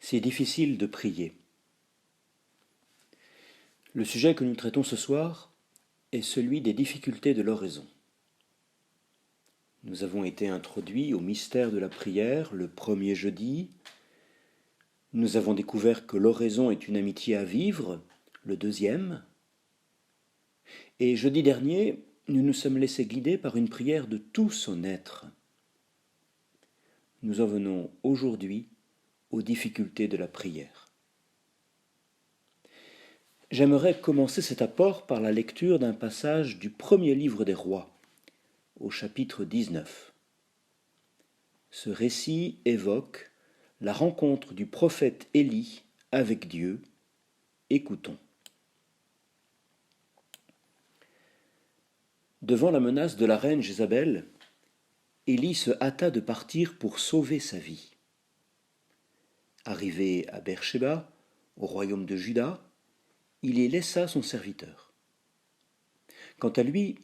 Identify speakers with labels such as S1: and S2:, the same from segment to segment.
S1: C'est difficile de prier. Le sujet que nous traitons ce soir est celui des difficultés de l'oraison. Nous avons été introduits au mystère de la prière le premier jeudi. Nous avons découvert que l'oraison est une amitié à vivre, le deuxième. Et jeudi dernier, nous nous sommes laissés guider par une prière de tout son être. Nous en venons aujourd'hui aux difficultés de la prière. J'aimerais commencer cet apport par la lecture d'un passage du premier livre des rois, au chapitre 19. Ce récit évoque la rencontre du prophète Élie avec Dieu. Écoutons. Devant la menace de la reine Jézabel, Élie se hâta de partir pour sauver sa vie. Arrivé à Beersheba, au royaume de Juda, il y laissa son serviteur. Quant à lui,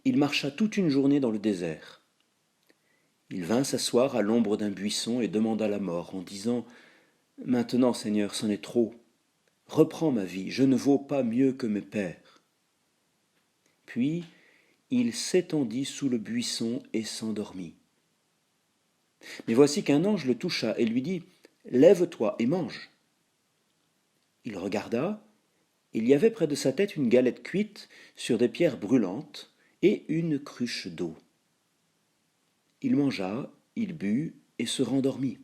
S1: il marcha toute une journée dans le désert. Il vint s'asseoir à l'ombre d'un buisson et demanda la mort en disant « Maintenant, Seigneur, c'en est trop. Reprends ma vie, je ne vaux pas mieux que mes pères. » Puis il s'étendit sous le buisson et s'endormit. Mais voici qu'un ange le toucha et lui dit « Lève-toi et mange. » Il regarda, il y avait près de sa tête une galette cuite sur des pierres brûlantes et une cruche d'eau. Il mangea, il but et se rendormit.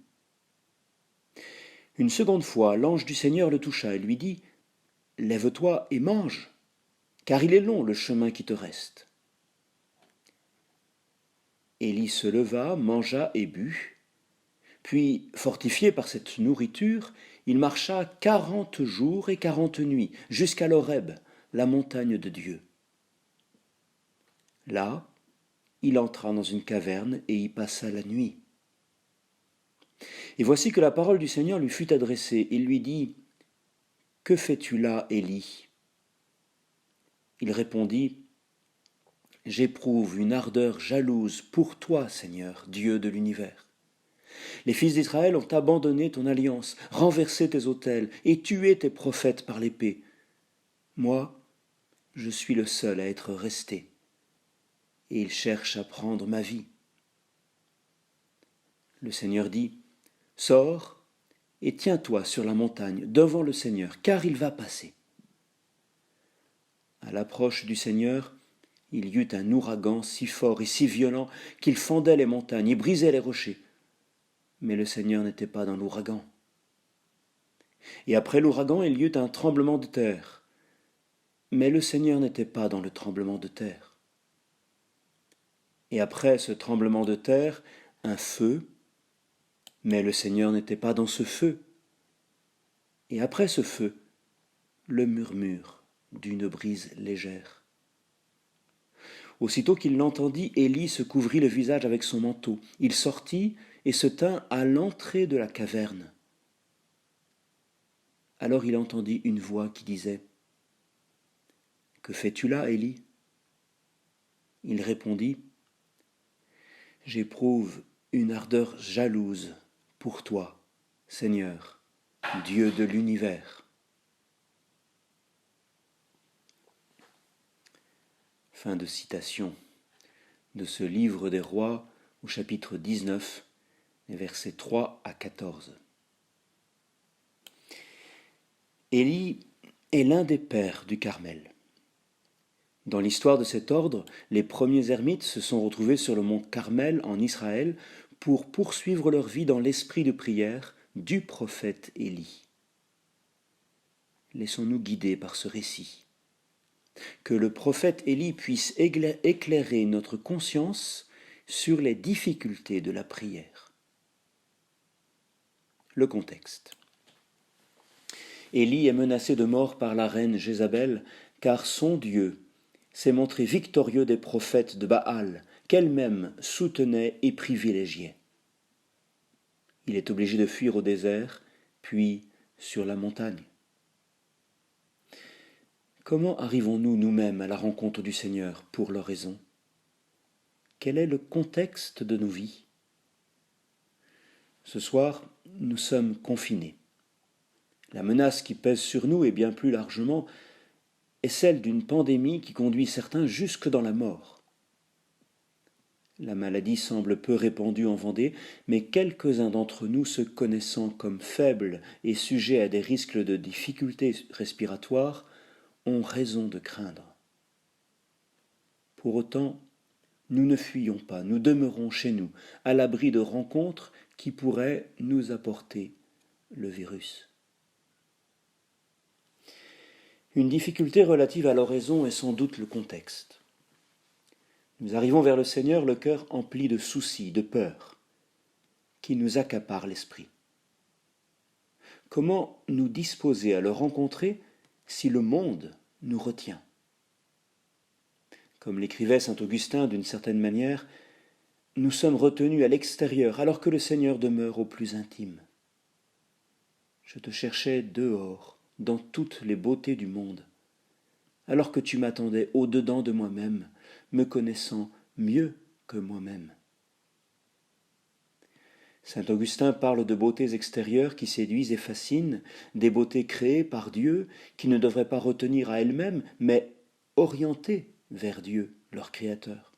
S1: Une seconde fois, l'ange du Seigneur le toucha et lui dit « Lève-toi et mange, car il est long le chemin qui te reste. » Élie se leva, mangea et but. Puis, fortifié par cette nourriture, il marcha 40 jours et 40 nuits, jusqu'à l'Horeb, la montagne de Dieu. Là, il entra dans une caverne et y passa la nuit. Et voici que la parole du Seigneur lui fut adressée. Il lui dit « Que fais-tu là, Élie » Il répondit « J'éprouve une ardeur jalouse pour toi, Seigneur, Dieu de l'univers. Les fils d'Israël ont abandonné ton alliance, renversé tes autels et tué tes prophètes par l'épée. Moi, je suis le seul à être resté, et ils cherchent à prendre ma vie. » Le Seigneur dit « Sors et tiens-toi sur la montagne devant le Seigneur, car il va passer. » À l'approche du Seigneur, il y eut un ouragan si fort et si violent qu'il fendait les montagnes et brisait les rochers. Mais le Seigneur n'était pas dans l'ouragan. Et après l'ouragan, il y eut un tremblement de terre. Mais le Seigneur n'était pas dans le tremblement de terre. Et après ce tremblement de terre, un feu. Mais le Seigneur n'était pas dans ce feu. Et après ce feu, le murmure d'une brise légère. Aussitôt qu'il l'entendit, Élie se couvrit le visage avec son manteau. Il sortit et se tint à l'entrée de la caverne. Alors il entendit une voix qui disait « Que fais-tu là, Élie » Il répondit « J'éprouve une ardeur jalouse pour toi, Seigneur, Dieu de l'univers. » Fin de citation de ce livre des rois au chapitre 19, les versets 3 à 14. Élie est l'un des pères du Carmel. Dans l'histoire de cet ordre, les premiers ermites se sont retrouvés sur le mont Carmel en Israël pour poursuivre leur vie dans l'esprit de prière du prophète Élie. Laissons-nous guider par ce récit. Que le prophète Élie puisse éclairer notre conscience sur les difficultés de la prière. Le contexte. Élie est menacé de mort par la reine Jézabel, car son Dieu s'est montré victorieux des prophètes de Baal, qu'elle-même soutenait et privilégiait. Il est obligé de fuir au désert, puis sur la montagne. Comment arrivons-nous nous-mêmes à la rencontre du Seigneur pour l'oraison ? Quel est le contexte de nos vies ? Ce soir, nous sommes confinés. La menace qui pèse sur nous, et bien plus largement, est celle d'une pandémie qui conduit certains jusque dans la mort. La maladie semble peu répandue en Vendée, mais quelques-uns d'entre nous, se connaissant comme faibles et sujets à des risques de difficultés respiratoires, ont raison de craindre. Pour autant, nous ne fuyons pas, nous demeurons chez nous, à l'abri de rencontres qui pourraient nous apporter le virus. Une difficulté relative à l'oraison est sans doute le contexte. Nous arrivons vers le Seigneur le cœur empli de soucis, de peurs, qui nous accaparent l'esprit. Comment nous disposer à le rencontrer si le monde nous retient ? Comme l'écrivait saint Augustin d'une certaine manière, nous sommes retenus à l'extérieur alors que le Seigneur demeure au plus intime. Je te cherchais dehors, dans toutes les beautés du monde, alors que tu m'attendais au-dedans de moi-même, me connaissant mieux que moi-même. Saint Augustin parle de beautés extérieures qui séduisent et fascinent, des beautés créées par Dieu qui ne devraient pas retenir à elles-mêmes, mais orientées vers Dieu, leur Créateur.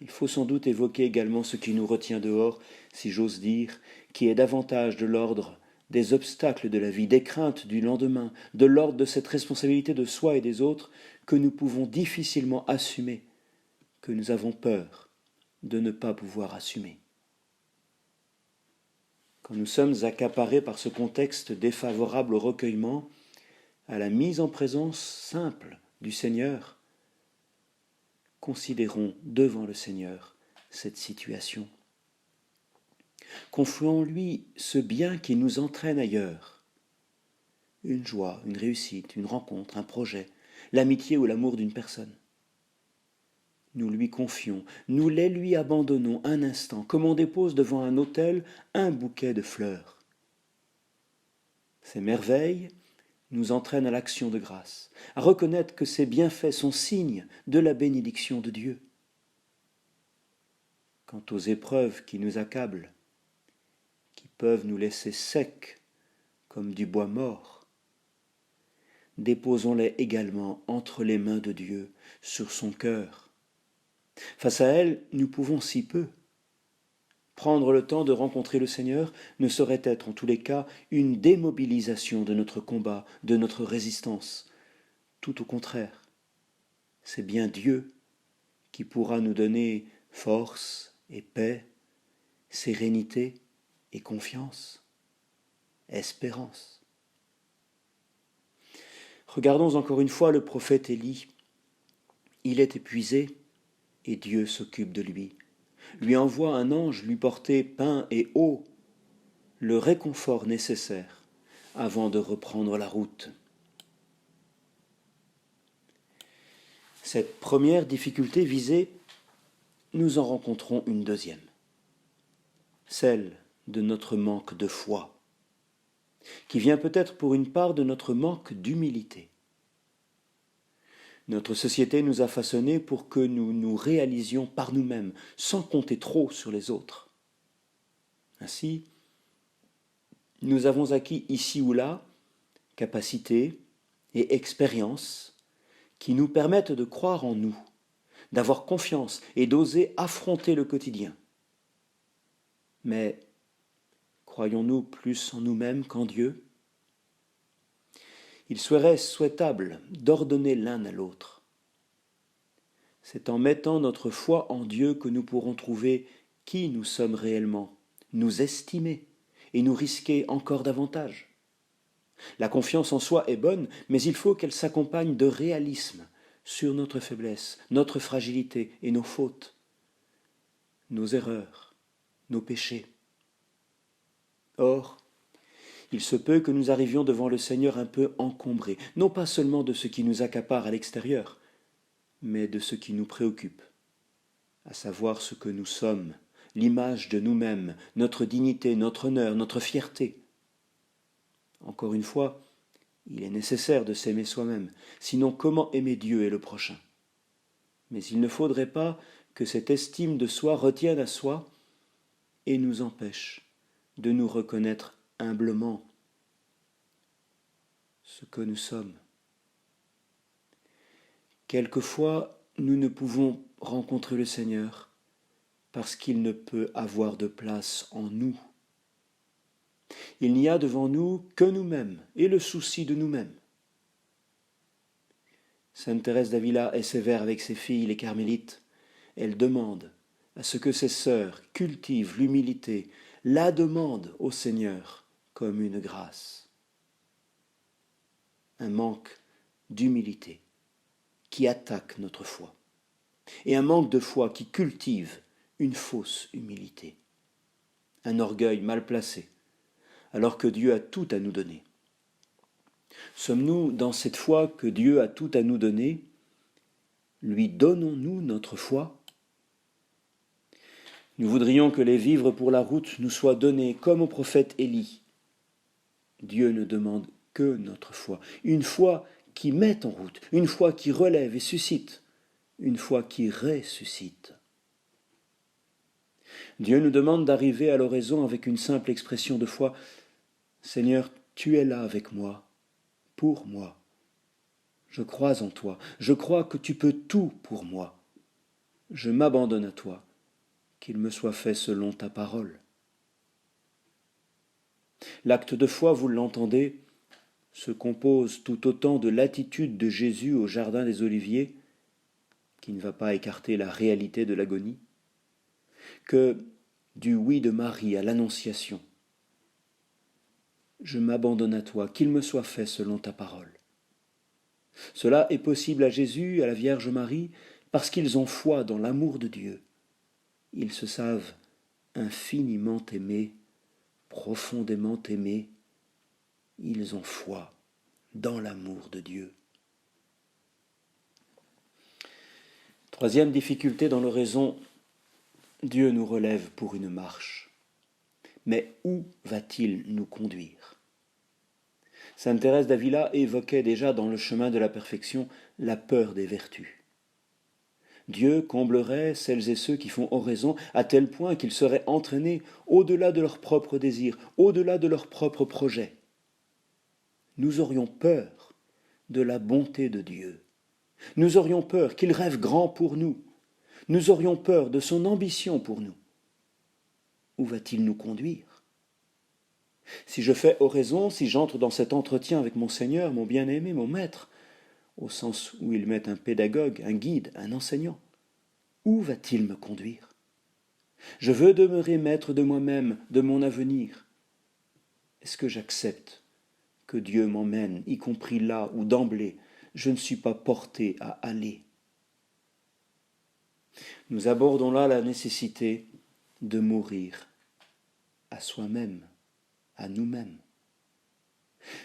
S1: Il faut sans doute évoquer également ce qui nous retient dehors, si j'ose dire, qui est davantage de l'ordre des obstacles de la vie, des craintes du lendemain, de l'ordre de cette responsabilité de soi et des autres que nous pouvons difficilement assumer, que nous avons peur de ne pas pouvoir assumer. Quand nous sommes accaparés par ce contexte défavorable au recueillement, à la mise en présence simple du Seigneur, considérons devant le Seigneur cette situation. Confions-lui ce bien qui nous entraîne ailleurs. Une joie, une réussite, une rencontre, un projet, l'amitié ou l'amour d'une personne. Nous lui confions, nous les lui abandonnons un instant, comme on dépose devant un autel un bouquet de fleurs. Ces merveilles nous entraînent à l'action de grâce, à reconnaître que ces bienfaits sont signes de la bénédiction de Dieu. Quant aux épreuves qui nous accablent, qui peuvent nous laisser secs comme du bois mort, déposons-les également entre les mains de Dieu, sur son cœur. Face à elles, nous pouvons si peu. Prendre le temps de rencontrer le Seigneur ne saurait être en tous les cas une démobilisation de notre combat, de notre résistance. Tout au contraire, c'est bien Dieu qui pourra nous donner force et paix, sérénité et confiance, espérance. Regardons encore une fois le prophète Élie. Il est épuisé et Dieu s'occupe de lui envoie un ange lui porter pain et eau, le réconfort nécessaire avant de reprendre la route. Cette première difficulté visée, nous en rencontrons une deuxième, celle de notre manque de foi, qui vient peut-être pour une part de notre manque d'humilité. Notre société nous a façonnés pour que nous nous réalisions par nous-mêmes, sans compter trop sur les autres. Ainsi, nous avons acquis ici ou là capacités et expériences qui nous permettent de croire en nous, d'avoir confiance et d'oser affronter le quotidien. Mais croyons-nous plus en nous-mêmes qu'en Dieu ? Il serait souhaitable d'ordonner l'un à l'autre. C'est en mettant notre foi en Dieu que nous pourrons trouver qui nous sommes réellement, nous estimer et nous risquer encore davantage. La confiance en soi est bonne, mais il faut qu'elle s'accompagne de réalisme sur notre faiblesse, notre fragilité et nos fautes, nos erreurs, nos péchés. Or, il se peut que nous arrivions devant le Seigneur un peu encombrés, non pas seulement de ce qui nous accapare à l'extérieur, mais de ce qui nous préoccupe, à savoir ce que nous sommes, l'image de nous-mêmes, notre dignité, notre honneur, notre fierté. Encore une fois, il est nécessaire de s'aimer soi-même, sinon comment aimer Dieu et le prochain ? Mais il ne faudrait pas que cette estime de soi retienne à soi et nous empêche de nous reconnaître humblement ce que nous sommes. Quelquefois, nous ne pouvons rencontrer le Seigneur parce qu'il ne peut avoir de place en nous. Il n'y a devant nous que nous-mêmes et le souci de nous-mêmes. Sainte Thérèse d'Avila est sévère avec ses filles, les carmélites. Elle demande à ce que ses sœurs cultivent l'humilité, la demandent au Seigneur comme une grâce. Un manque d'humilité qui attaque notre foi, et un manque de foi qui cultive une fausse humilité, un orgueil mal placé, alors que Dieu a tout à nous donner. Sommes-nous dans cette foi que Dieu a tout à nous donner? Lui donnons-nous notre foi? Nous voudrions que les vivres pour la route nous soient donnés comme au prophète Élie. Dieu ne demande que notre foi, une foi qui met en route, une foi qui relève et suscite, une foi qui ressuscite. Dieu nous demande d'arriver à l'oraison avec une simple expression de foi. Seigneur, tu es là avec moi, pour moi. Je crois en toi, je crois que tu peux tout pour moi. Je m'abandonne à toi, qu'il me soit fait selon ta parole. L'acte de foi, vous l'entendez, se compose tout autant de l'attitude de Jésus au jardin des Oliviers, qui ne va pas écarter la réalité de l'agonie, que du oui de Marie à l'Annonciation. Je m'abandonne à toi, qu'il me soit fait selon ta parole. Cela est possible à Jésus, à la Vierge Marie, parce qu'ils ont foi dans l'amour de Dieu. Ils se savent infiniment aimés, profondément aimés. Ils ont foi dans l'amour de Dieu. Troisième difficulté dans l'oraison, Dieu nous relève pour une marche. Mais où va-t-il nous conduire? Sainte Thérèse d'Avila évoquait déjà dans le chemin de la perfection la peur des vertus. Dieu comblerait celles et ceux qui font oraison à tel point qu'ils seraient entraînés au-delà de leurs propres désirs, au-delà de leurs propres projets. Nous aurions peur de la bonté de Dieu. Nous aurions peur qu'il rêve grand pour nous. Nous aurions peur de son ambition pour nous. Où va-t-il nous conduire? Si je fais oraison, si j'entre dans cet entretien avec mon Seigneur, mon bien-aimé, mon Maître, au sens où il met un pédagogue, un guide, un enseignant, où va-t-il me conduire? Je veux demeurer maître de moi-même, de mon avenir. Est-ce que j'accepte que Dieu m'emmène, y compris là où d'emblée je ne suis pas porté à aller? Nous abordons là la nécessité de mourir à soi-même, à nous-mêmes.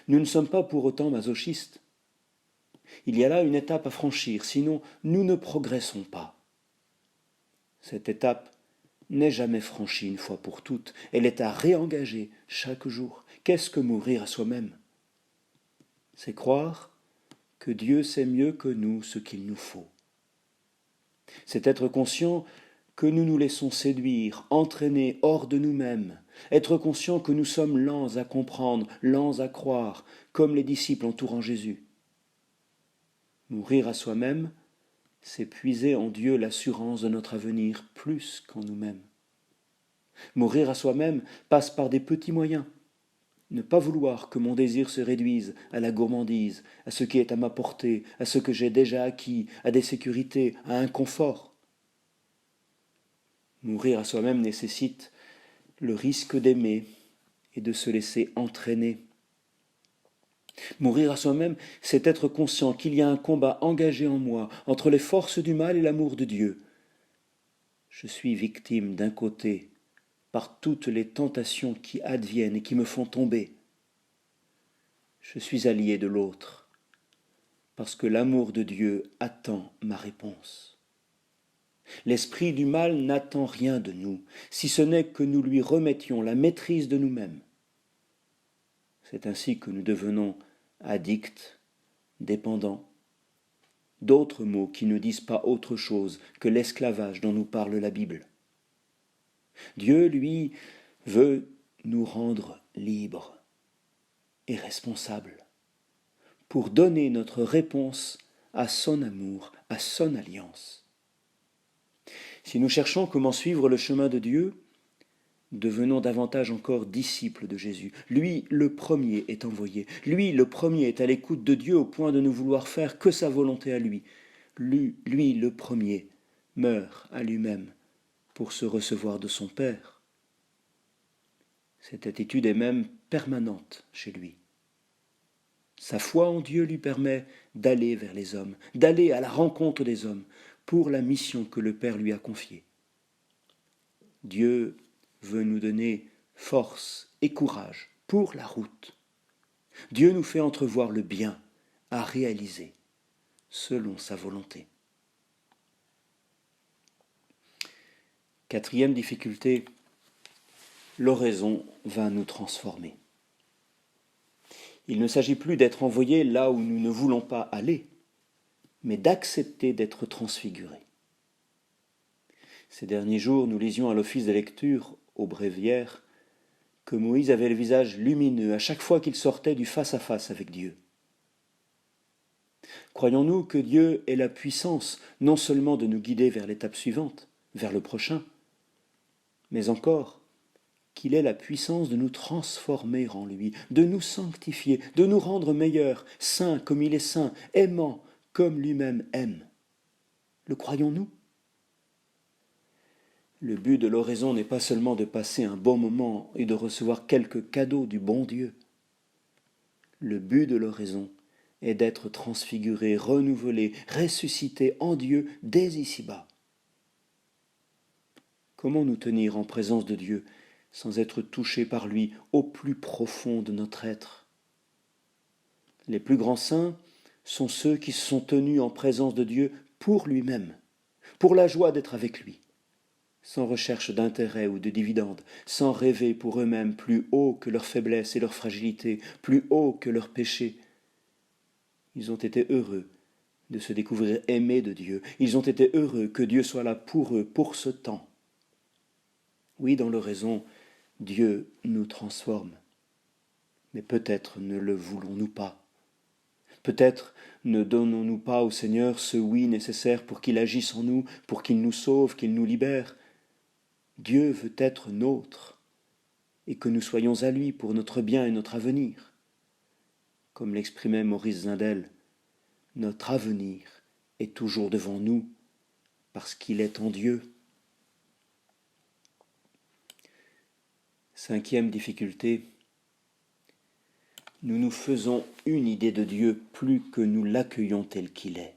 S1: Nous ne sommes pas pour autant masochistes. Il y a là une étape à franchir, sinon nous ne progressons pas. Cette étape n'est jamais franchie une fois pour toutes, elle est à réengager chaque jour. Qu'est-ce que mourir à soi-même? C'est croire que Dieu sait mieux que nous ce qu'il nous faut. C'est être conscient que nous nous laissons séduire, entraîner hors de nous-mêmes, être conscient que nous sommes lents à comprendre, lents à croire, comme les disciples entourant Jésus. Mourir à soi-même, c'est puiser en Dieu l'assurance de notre avenir plus qu'en nous-mêmes. Mourir à soi-même passe par des petits moyens. Ne pas vouloir que mon désir se réduise à la gourmandise, à ce qui est à ma portée, à ce que j'ai déjà acquis, à des sécurités, à un confort. Mourir à soi-même nécessite le risque d'aimer et de se laisser entraîner. Mourir à soi-même, c'est être conscient qu'il y a un combat engagé en moi entre les forces du mal et l'amour de Dieu. Je suis victime d'un côté par toutes les tentations qui adviennent et qui me font tomber. Je suis allié de l'autre parce que l'amour de Dieu attend ma réponse. L'esprit du mal n'attend rien de nous, si ce n'est que nous lui remettions la maîtrise de nous-mêmes. C'est ainsi que nous devenons addicts, dépendants, d'autres mots qui ne disent pas autre chose que l'esclavage dont nous parle la Bible. Dieu, lui, veut nous rendre libres et responsables. pour donner notre réponse à son amour, à son alliance. Si nous cherchons comment suivre le chemin de Dieu, devenons davantage encore disciples de Jésus. Lui, le premier, est envoyé. Lui, le premier, est à l'écoute de Dieu au point de ne vouloir faire que sa volonté à lui. Lui, le premier, meurt à lui-même pour se recevoir de son Père. Cette attitude est même permanente chez lui. Sa foi en Dieu lui permet d'aller vers les hommes, d'aller à la rencontre des hommes pour la mission que le Père lui a confiée. Dieu veut nous donner force et courage pour la route. Dieu nous fait entrevoir le bien à réaliser selon sa volonté. Quatrième difficulté, l'oraison va nous transformer. Il ne s'agit plus d'être envoyé là où nous ne voulons pas aller, mais d'accepter d'être transfigurés. Ces derniers jours, nous lisions à l'office de lecture, au bréviaire, que Moïse avait le visage lumineux à chaque fois qu'il sortait du face-à-face avec Dieu. Croyons-nous que Dieu ait la puissance non seulement de nous guider vers l'étape suivante, vers le prochain, mais encore qu'il ait la puissance de nous transformer en lui, de nous sanctifier, de nous rendre meilleurs, saints comme il est saint, aimants comme lui-même aime. Le croyons-nous ? Le but de l'oraison n'est pas seulement de passer un bon moment et de recevoir quelques cadeaux du bon Dieu. Le but de l'oraison est d'être transfiguré, renouvelé, ressuscité en Dieu dès ici-bas. Comment nous tenir en présence de Dieu sans être touchés par lui au plus profond de notre être ? Les plus grands saints sont ceux qui se sont tenus en présence de Dieu pour lui-même, pour la joie d'être avec lui, sans recherche d'intérêt ou de dividendes, sans rêver pour eux-mêmes plus haut que leur faiblesse et leur fragilité, plus haut que leurs péchés. Ils ont été heureux de se découvrir aimés de Dieu. Ils ont été heureux que Dieu soit là pour eux, pour ce temps. Oui, dans l'oraison, Dieu nous transforme. Mais peut-être ne le voulons-nous pas. Peut-être ne donnons-nous pas au Seigneur ce oui nécessaire pour qu'il agisse en nous, pour qu'il nous sauve, qu'il nous libère. Dieu veut être nôtre et que nous soyons à lui pour notre bien et notre avenir. Comme l'exprimait Maurice Zindel, notre avenir est toujours devant nous parce qu'il est en Dieu. Cinquième difficulté, nous nous faisons une idée de Dieu plus que nous l'accueillons tel qu'il est.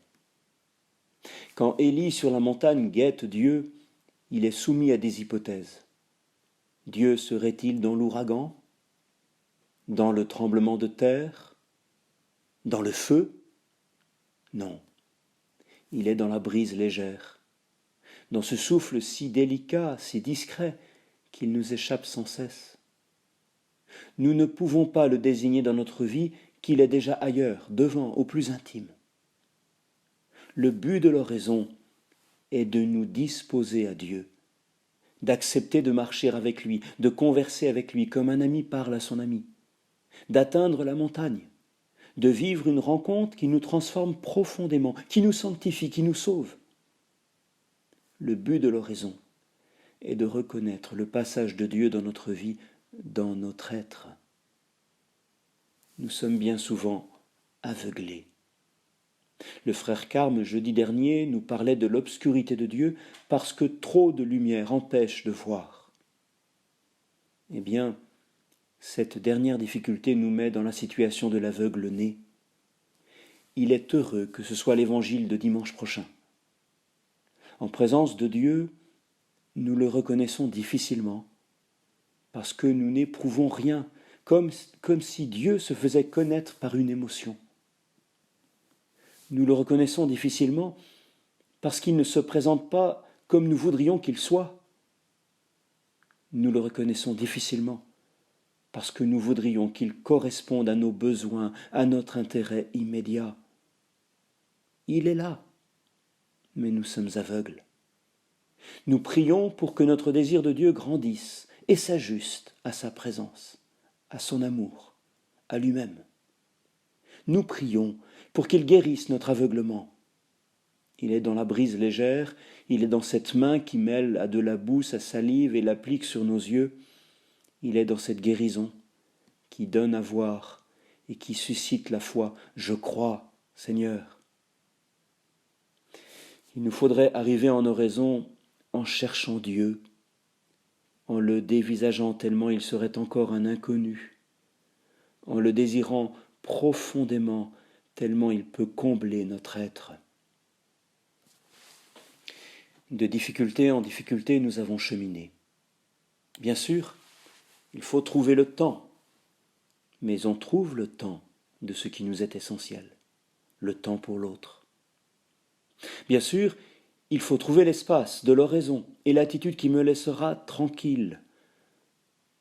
S1: Quand Élie sur la montagne guette Dieu, il est soumis à des hypothèses. Dieu serait-il dans l'ouragan, dans le tremblement de terre, dans le feu ? Non, il est dans la brise légère, dans ce souffle si délicat, si discret, qu'il nous échappe sans cesse. Nous ne pouvons pas le désigner dans notre vie qu'il est déjà ailleurs, devant, au plus intime. Le but de l'oraison est de nous disposer à Dieu, d'accepter de marcher avec lui, de converser avec lui comme un ami parle à son ami, d'atteindre la montagne, de vivre une rencontre qui nous transforme profondément, qui nous sanctifie, qui nous sauve. Le but de l'oraison est de reconnaître le passage de Dieu dans notre vie, dans notre être. Nous sommes bien souvent aveuglés. Le frère Carme, jeudi dernier, nous parlait de l'obscurité de Dieu parce que trop de lumière empêche de voir. Eh bien, cette dernière difficulté nous met dans la situation de l'aveugle-né. Il est heureux que ce soit l'évangile de dimanche prochain. En présence de Dieu, nous le reconnaissons difficilement, parce que nous n'éprouvons rien, comme si Dieu se faisait connaître par une émotion. Nous le reconnaissons difficilement, parce qu'il ne se présente pas comme nous voudrions qu'il soit. Nous le reconnaissons difficilement, parce que nous voudrions qu'il corresponde à nos besoins, à notre intérêt immédiat. Il est là, mais nous sommes aveugles. Nous prions pour que notre désir de Dieu grandisse et s'ajuste à sa présence, à son amour, à lui-même. nous prions pour qu'il guérisse notre aveuglement. Il est dans la brise légère, il est dans cette main qui mêle à de la boue sa salive et l'applique sur nos yeux. Il est dans cette guérison qui donne à voir et qui suscite la foi. Je crois, Seigneur. Il nous faudrait arriver en oraison en cherchant Dieu, en le dévisageant tellement il serait encore un inconnu, en le désirant profondément tellement il peut combler notre être. De difficulté en difficulté, nous avons cheminé. Bien sûr, il faut trouver le temps, mais on trouve le temps de ce qui nous est essentiel, le temps pour l'autre. Bien sûr, il faut trouver l'espace de l'oraison et l'attitude qui me laissera tranquille.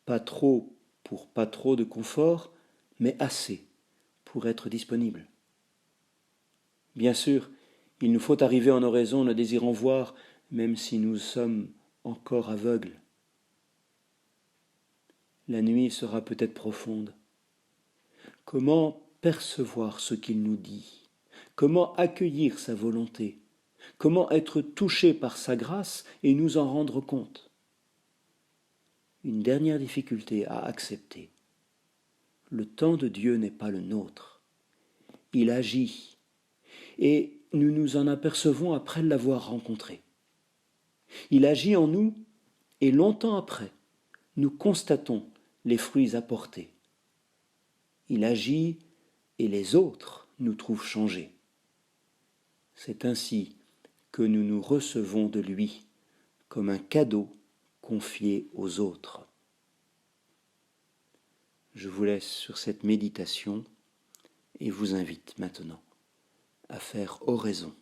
S1: Pas trop pour pas trop de confort, mais assez pour être disponible. Bien sûr, il nous faut arriver en oraison ne désirant voir, même si nous sommes encore aveugles. La nuit sera peut-être profonde. Comment percevoir ce qu'il nous dit? Comment accueillir sa volonté? Comment être touché par sa grâce et nous en rendre compte? Une dernière difficulté à accepter. Le temps de Dieu n'est pas le nôtre. Il agit, et nous nous en apercevons après l'avoir rencontré. Il agit en nous, et longtemps après, nous constatons les fruits apportés. Il agit, et les autres nous trouvent changés. C'est ainsi que nous nous recevons de lui, comme un cadeau confié aux autres. Je vous laisse sur cette méditation et vous invite maintenant à faire oraison.